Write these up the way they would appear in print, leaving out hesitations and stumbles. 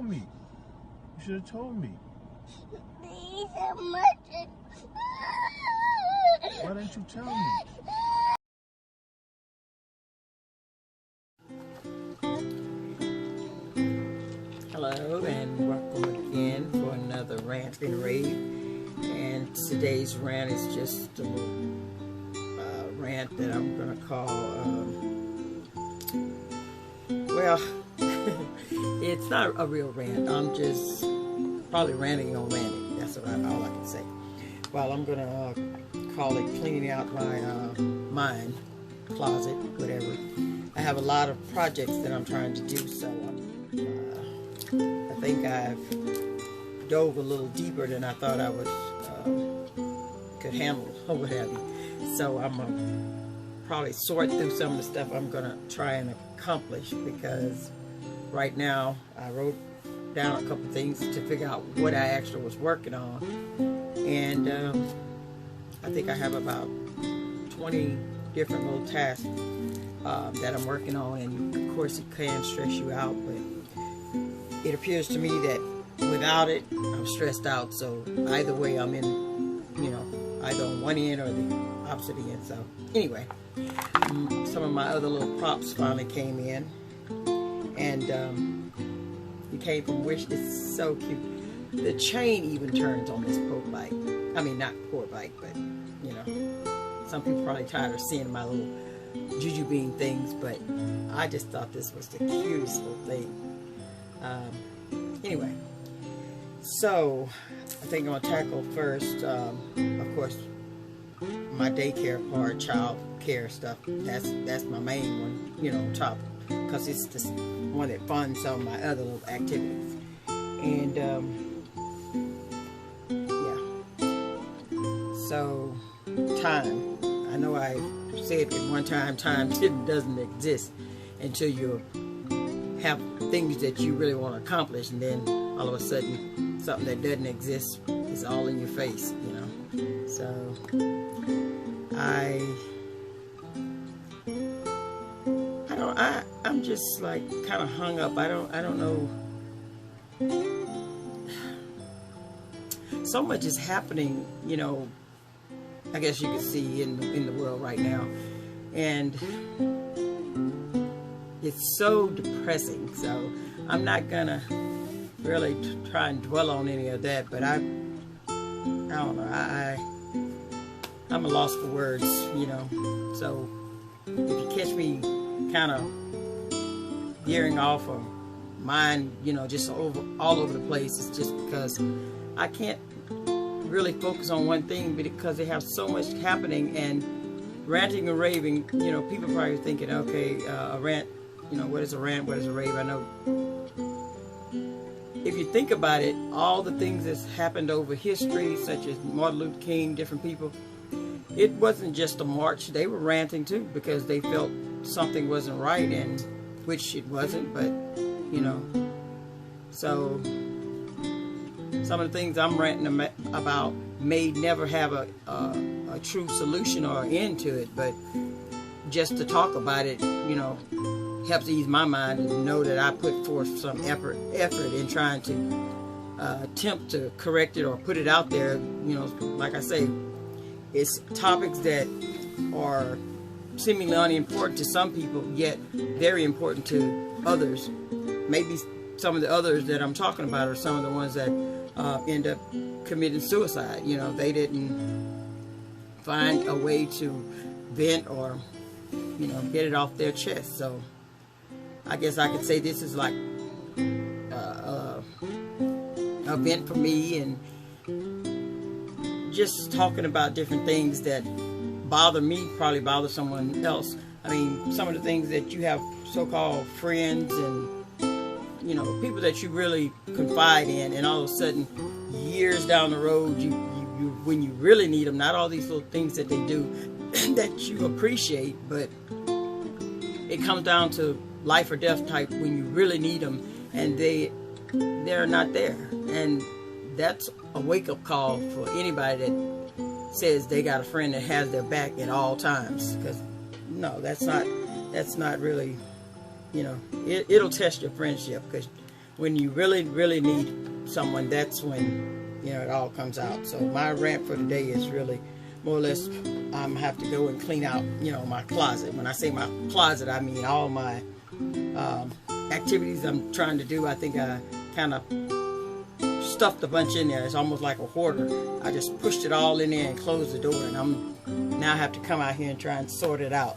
tell me. You should have told me. Why didn't you tell me? Hello and welcome again for another rant and rave. And today's rant is just a little rant that I'm gonna call well, it's not a real rant. I'm just probably ranting on ranting. That's all I can say. Well, I'm gonna call it cleaning out my mind, closet, whatever. I have a lot of projects that I'm trying to do, so I think I've dove a little deeper than I thought I was could handle or what have you. So I'm gonna probably sort through some of the stuff I'm gonna try and accomplish, because right now I wrote down a couple things to figure out what I actually was working on, and I think I have about 20 different little tasks that I'm working on, and of course it can stress you out, but it appears to me that without it I'm stressed out. So either way I'm in, either on one end or the opposite end. So anyway, some of my other little props finally came in, and it came from Wish. It's so cute. The chain even turns on this poor bike. I mean, not poor bike, but some people probably tired of seeing my little juju bean things, but I just thought this was the cutest little thing. Anyway, so I think I'm gonna tackle first, of course, my daycare part, child care stuff. That's my main one, top, because it's the one that funds some of my other little activities. And so time. I know I said at one time doesn't exist until you have things that you really want to accomplish, and then all of a sudden something that doesn't exist is all in your face, So I'm just like kind of hung up. I don't know. So much is happening, I guess you can see in the world right now, and it's so depressing. So I'm not gonna really try and dwell on any of that, but I don't know, I'm a loss for words, So if you catch me kind of veering off of mine, just all over the place, it's just because I can't really focus on one thing, because they have so much happening. And ranting and raving, people probably thinking, okay, a rant, what is a rant, what is a rave? I know if you think about it, all the things that's happened over history, such as Martin Luther King, different people, it wasn't just a march. They were ranting too, because they felt something wasn't right, and which it wasn't, but so some of the things I'm ranting about may never have a true solution or end to it, but just to talk about it, helps ease my mind and know that I put forth some effort in trying to attempt to correct it or put it out there. Like I say, it's topics that are seemingly unimportant to some people, yet very important to others. Maybe some of the others that I'm talking about are some of the ones that end up committing suicide. They didn't find a way to vent or get it off their chest. So I guess I could say this is like a vent for me, and just talking about different things that bother me probably bother someone else. I mean, some of the things that you have so-called friends and people that you really confide in, and all of a sudden years down the road, you when you really need them, not all these little things that they do that you appreciate, but it comes down to life or death type when you really need them, and they're not there. And that's a wake-up call for anybody that says they got a friend that has their back at all times, because no, that's not really, it'll test your friendship, because when you really, really need someone, that's when, you know, it all comes out. So my rant for today is really more or less, have to go and clean out, you know, my closet. When I say my closet, I mean all my activities I'm trying to do. I think I kind of stuffed a bunch in there. It's almost like a hoarder. I just pushed it all in there and closed the door, and I'm now have to come out here and try and sort it out.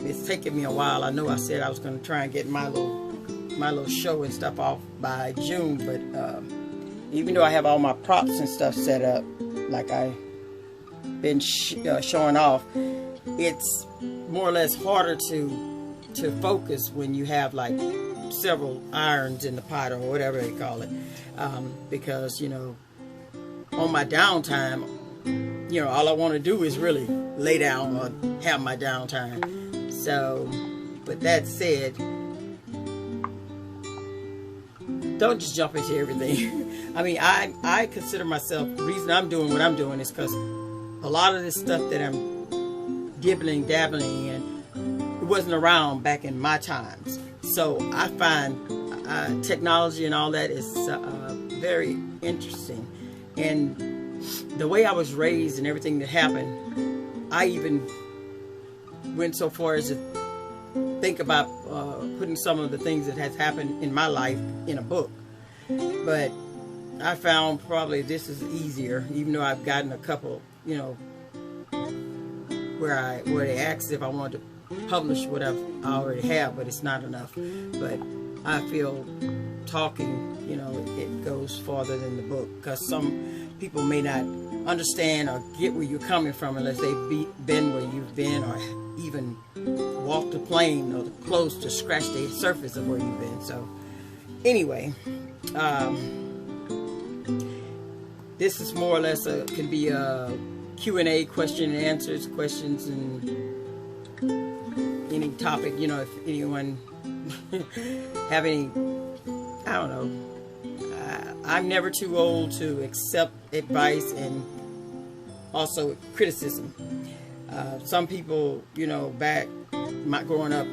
It's taken me a while. I know I said I was going to try and get my little show and stuff off by June, but even though I have all my props and stuff set up, like I've been showing off, it's more or less harder to focus when you have like several irons in the pot or whatever they call it, because, you know, on my downtime, you know, all I want to do is really lay down or have my downtime. So, but that said, don't just jump into everything. I mean, I consider myself, the reason I'm doing what I'm doing is because a lot of this stuff that I'm dabbling in, it wasn't around back in my times. So I find technology and all that is very interesting. And the way I was raised and everything that happened, I even went so far as to think about putting some of the things that has happened in my life in a book. But I found probably this is easier, even though I've gotten a couple, you know, where they asked if I wanted to publish what I already have, but it's not enough. But I feel talking, you know, it goes farther than the book, because some people may not understand or get where you're coming from unless they've been where you've been, or even walked the plane or close to scratch the surface of where you've been. So anyway, this is more or less can be a Q&A, question and answers, questions and any topic, you know, if anyone have any, I don't know. I'm never too old to accept advice and also criticism. Some people, you know, back my growing up,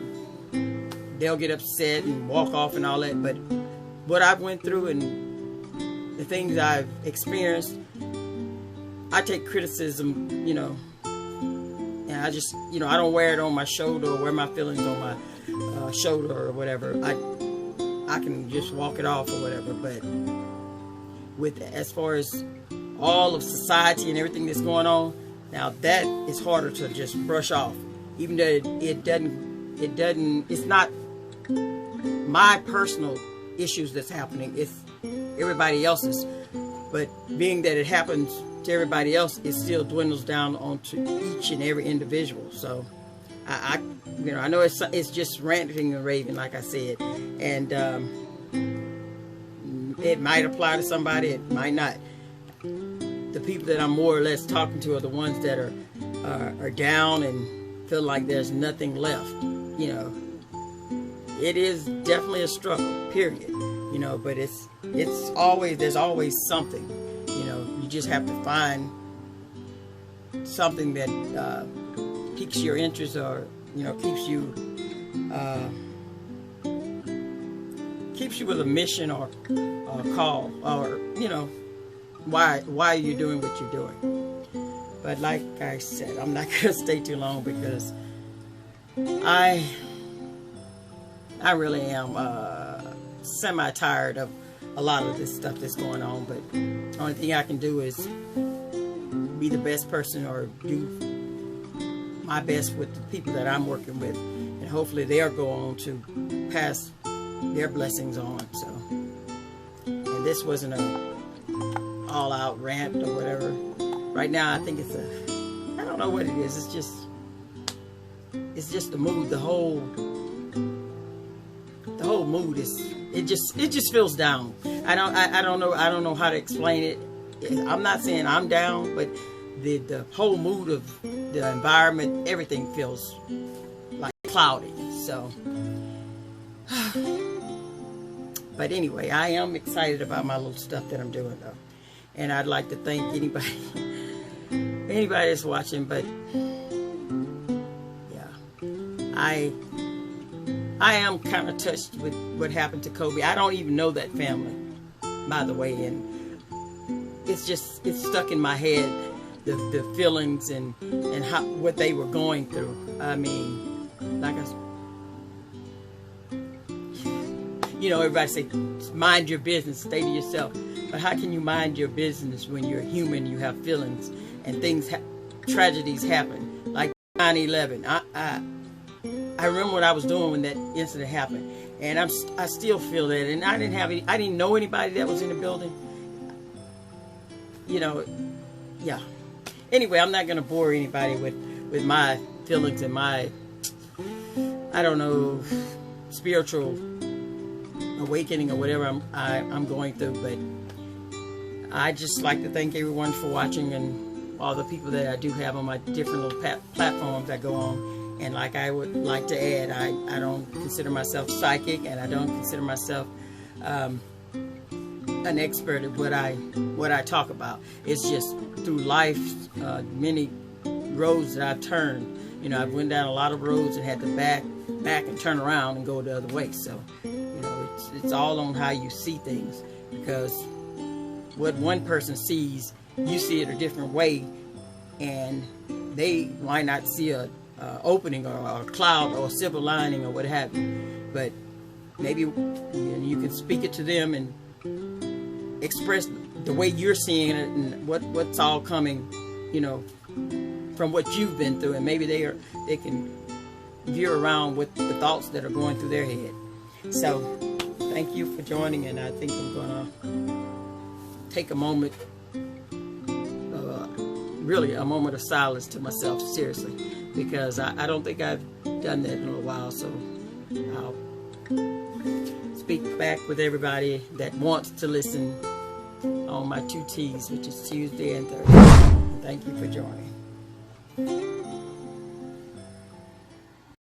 they'll get upset and walk off and all that, but what I've went through and the things I've experienced, I take criticism, you know, and I just, you know, I don't wear it on my shoulder or wear my feelings on my shoulder or whatever. I can just walk it off or whatever. But with as far as all of society and everything that's going on, now that is harder to just brush off. Even though it's not my personal issues that's happening, it's everybody else's. But being that it happens to everybody else, it still dwindles down onto each and every individual. So I you know, I know it's just ranting and raving, like I said, and it might apply to somebody, it might not. The people that I'm more or less talking to are the ones that are down and feel like there's nothing left. You know, it is definitely a struggle, period. You know, but there's always something. You know, you just have to find something that piques your interest, or, you know, keeps you with a mission or a call, or, you know, why you're doing what you're doing. But like I said, I'm not gonna stay too long, because I really am semi-tired of a lot of this stuff that's going on. But the only thing I can do is be the best person, or do my best with the people that I'm working with, and hopefully they'll go on to pass their blessings on. So, and this wasn't a all-out rant or whatever. Right now I think I don't know what it is. It's just the mood. The whole mood is, it just feels down. I don't know how to explain it. I'm not saying I'm down, but the whole mood of the environment, everything feels like cloudy. So, but anyway, I am excited about my little stuff that I'm doing, though, and I'd like to thank anybody that's watching. But yeah, I am kind of touched with what happened to Kobe. I don't even know that family, by the way, and it's stuck in my head, the feelings and how, what they were going through. I mean, like you know, everybody say, mind your business, stay to yourself. But how can you mind your business when you're human, you have feelings, and things, tragedies happen, like 9/11. I remember what I was doing when that incident happened, and I still feel that. And I didn't know anybody that was in the building. You know, yeah. Anyway, I'm not gonna bore anybody with my feelings and my, I don't know, spiritual awakening or whatever I'm going through. But I just like to thank everyone for watching, and all the people that I do have on my different little platforms I go on. And like I would like to add, I don't consider myself psychic, and I don't consider myself an expert at what I talk about. It's just through life, many roads that I've turned. You know, I've went down a lot of roads and had to back and turn around and go the other way. So, you know, it's all on how you see things, because what one person sees, you see it a different way, and they might not see a opening or a cloud or a silver lining or what have you. But maybe you can speak it to them and express the way you're seeing it and what's all coming, you know, from what you've been through, and maybe they can veer around with the thoughts that are going through their head. So thank you for joining, and I think I'm gonna take a moment, really a moment of silence to myself, seriously, because I don't think I've done that in a little while. So I'll speak back with everybody that wants to listen on my 2 T's, which is Tuesday and Thursday. Thank you for joining.